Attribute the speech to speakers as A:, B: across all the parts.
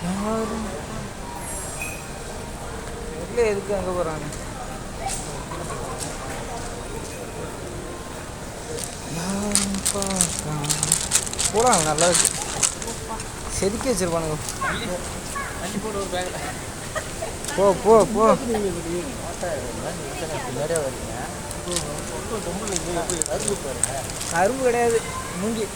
A: யாரும் எதுக்கு அங்கே போகிறாங்க? யாரும் பார்க்கலாம் போகலாம். நல்லா இருக்கு, செதுக்கி வச்சிருப்பானுங்க. போ போ போ. அரும்பு கிடையாது, மூங்கி.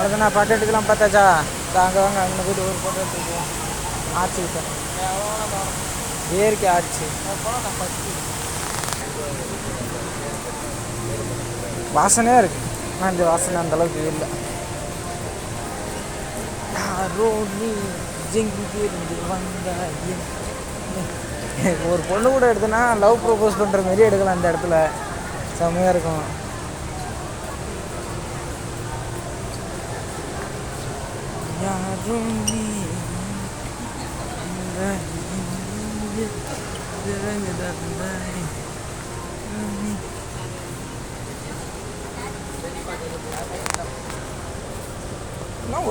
A: அதுக்கு நான் பட்டு எடுக்கலாம் பார்த்தாச்சா? அங்கே வாங்க, அங்கே போய்ட்டு ஒரு ஃபோட்டோ எடுத்துக்குவோம். ஆச்சு கிட்ட இயற்கை ஆச்சு. வாசனையாக இருக்குது, ஆனால் இந்த வாசனை அந்தளவுக்கு இல்லை. ஒரு பொண்ணு கூட எடுத்தனா லவ் ப்ரப்போஸ் பண்ணுற மாரி எடுக்கலாம். அந்த இடத்துல செம்மையாக இருக்கும்.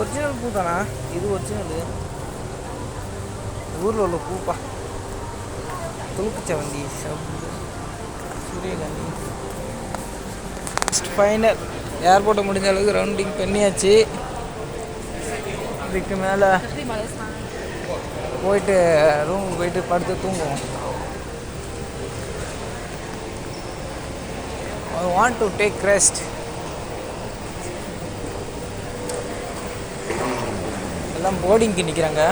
A: ஒரிஜினல் பூ தானா இது? ஒரிஜினலு ஊரில் உள்ள பூப்பா. துளுக்கு செவந்தி, சூரியகாந்தி. ஃபைனல் ஏர்போர்ட்டை முடிஞ்ச அளவுக்கு ரவுண்டிங் பண்ணியாச்சு. இதுக்கு மேலே போயிட்டு ரூமுக்கு போயிட்டு படுத்து தூங்குவோம். I want to take rest. எல்லாம் போர்டிங்க்கு நிற்கிறாங்க.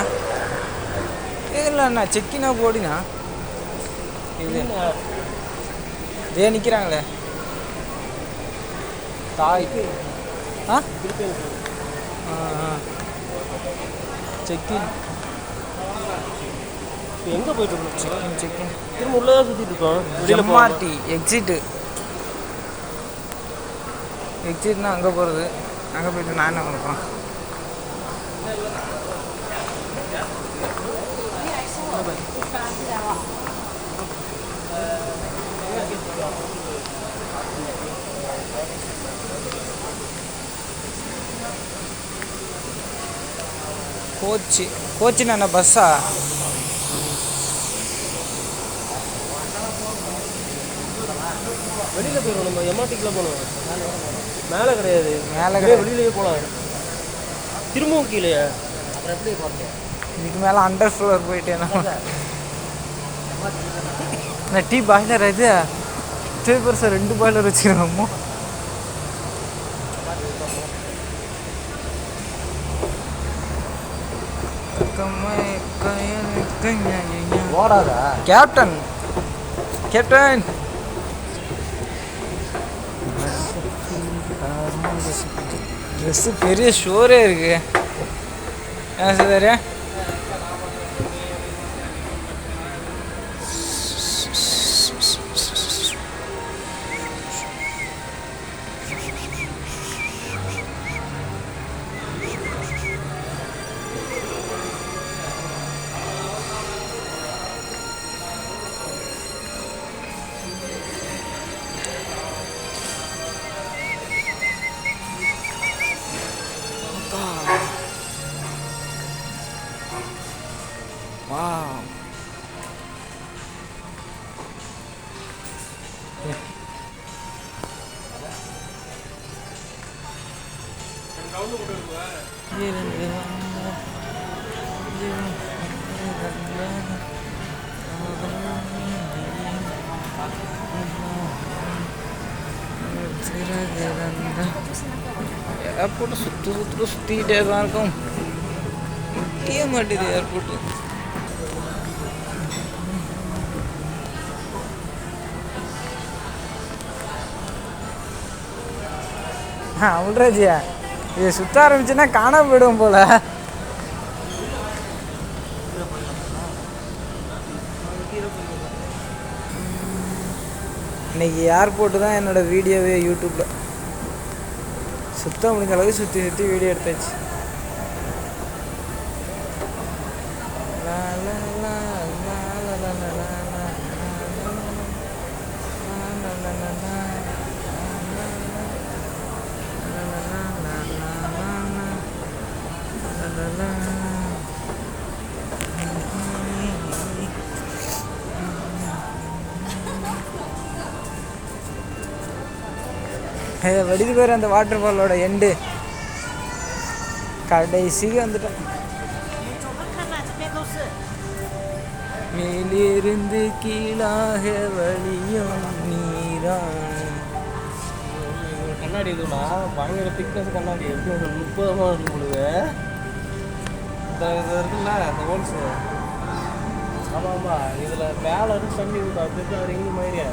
A: இல்லைண்ணா செக்கினா போர்டினா இது இதே நிற்கிறாங்களே தாய்க்கு. செக்கின்
B: எங்கே போயிட்டு இருக்கோம்?
A: செக்கின்
B: திரும்ப உள்ளதான் சுற்றிட்டு இருக்கோம்.
A: எம்ஆர்டி எக்ஸிட்னா அங்கே போகிறது. அங்கே போய்ட்டு நான் என்ன பண்ணுறேன்? கோச்சினா என்ன பஸ்ஸா?
B: வெளியில் போயிடுவோம். நம்ம எம்ஆர்டிக்குள்ளே போகணும். மேலே கிடையாது,
A: மேலே கிடையாது,
B: வெளியிலேயே போகலாம். திரும்பவும் கீழே அப்புறம் எப்படி போகிறது?
A: இதுக்கு மேலே அண்டர் ஃப்ளோர் போயிட்டேன்னா டீ பாய்லர் இது பெருசாக 2 பாய்லர் வச்சுக்கிறோமோ.
B: ஓடாதா
A: கேப்டன்? ட்ரெஸ்ஸு பெரிய ஷோரே இருக்கு. என்ன சார்? இருந்து வந்த ஏர்போர்ட்டை சுற்றிக்கிட்டே தான் இருக்கும். முட்டிய மாட்டேது ஏர்போர்ட்டு. அவ்வளோஜியா இது சுற்ற ஆரம்பிச்சுன்னா காணாம போயிடுவோம் போல. இன்னைக்கு ஏர்போர்ட்டு தான் என்னோடய வீடியோவே யூடியூப்பில். சுற்ற முடிஞ்ச அளவுக்கு சுற்றி சுற்றி வீடியோ எடுத்தாச்சு. வடிது பேர் அந்த வாட்டர் ஃபாலோட எண்டு கடைசிக்கு வந்துட்டேன். மேலிருந்து கீழாக வழியும் நீரான்.
B: கண்ணாடி இதுனா பயங்கர திக்னஸ் கண்ணாடி. எப்படி ஒரு 30 இருக்கு பொழுது இந்த இது இருக்குல்ல இந்த ஹோல்ஸு. ஆமாம் ஆமாம் இதில் மேலே இருந்து தண்ணி அது ரிங் மாதிரியா